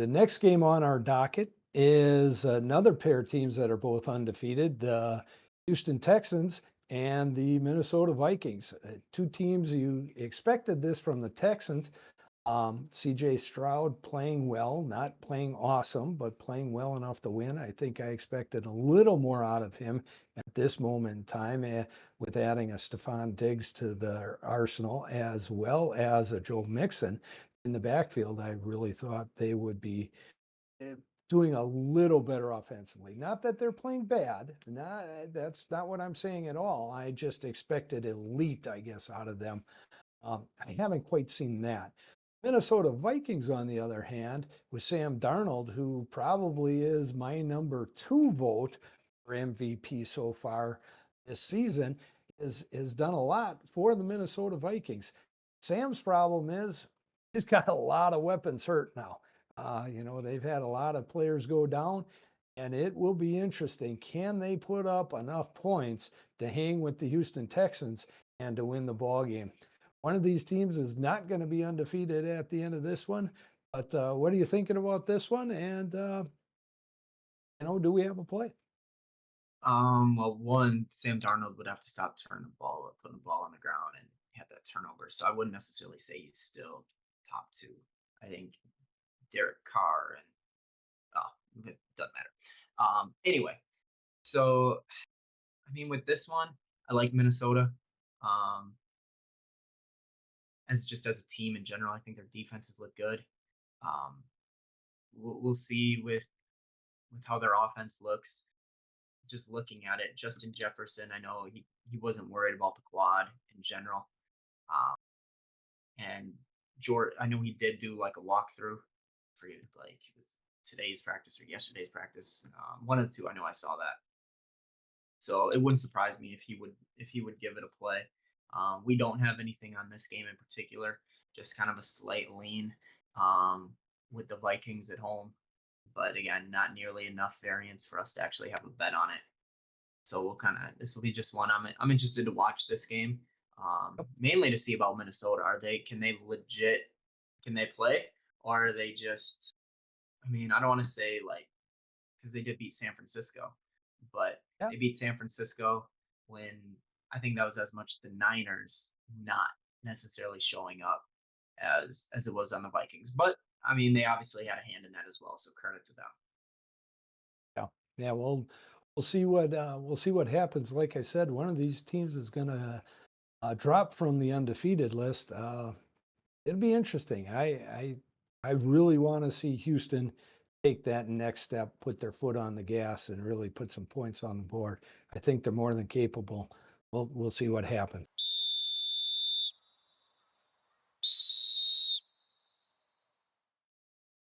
The next game on our docket is another pair of teams that are both undefeated, the Houston Texans and the Minnesota Vikings. Two teams you expected this from the Texans. CJ Stroud playing well, not playing awesome, but playing well enough to win. I think I expected a little more out of him at this moment in time, with adding a Stephon Diggs to the arsenal as well as a Joe Mixon in the backfield. I really thought they would be eh, doing a little better offensively. Not that they're playing bad. That's not what I'm saying at all. I just expected elite, I guess, out of them. I haven't quite seen that. Minnesota Vikings, on the other hand, with Sam Darnold, who probably is my number 2 vote for MVP so far this season, has done a lot for the Minnesota Vikings. Sam's problem is he's got a lot of weapons hurt now. They've had a lot of players go down, and it will be interesting. Can they put up enough points to hang with the Houston Texans and to win the ball game? One of these teams is not going to be undefeated at the end of this one. But what are you thinking about this one? And, do we have a play? Well, one, Sam Darnold would have to stop turning the ball up, putting the ball on the ground, and have that turnover. So I wouldn't necessarily say he's still top two. I think Derek Carr and it doesn't matter. Anyway, so I mean, with this one, I like Minnesota. Um, as a team in general, I think their defenses look good. Um, we'll see with how their offense looks. Just looking at it, Justin Jefferson, I know he wasn't worried about the quad in general. Um, and George, I know he did do like a walkthrough for like today's practice or yesterday's practice. One of the two, I know I saw that. So it wouldn't surprise me if he would give it a play. We don't have anything on this game in particular, just kind of a slight lean with the Vikings at home. But again, not nearly enough variance for us to actually have a bet on it. So this will be just one. I'm interested to watch this game, mainly to see about Minnesota. Can they play, or are they just? I mean, I don't want to say like because they did beat San Francisco, but Yeah. they beat San Francisco when I think that was as much the Niners not necessarily showing up as it was on the Vikings. But I mean, they obviously had a hand in that as well, so credit to them. Yeah. Yeah. We'll see what happens. Like I said, one of these teams is going to drop from the undefeated list. It'll be interesting. I really want to see Houston take that next step, put their foot on the gas, and really put some points on the board. I think they're more than capable. We'll see what happens.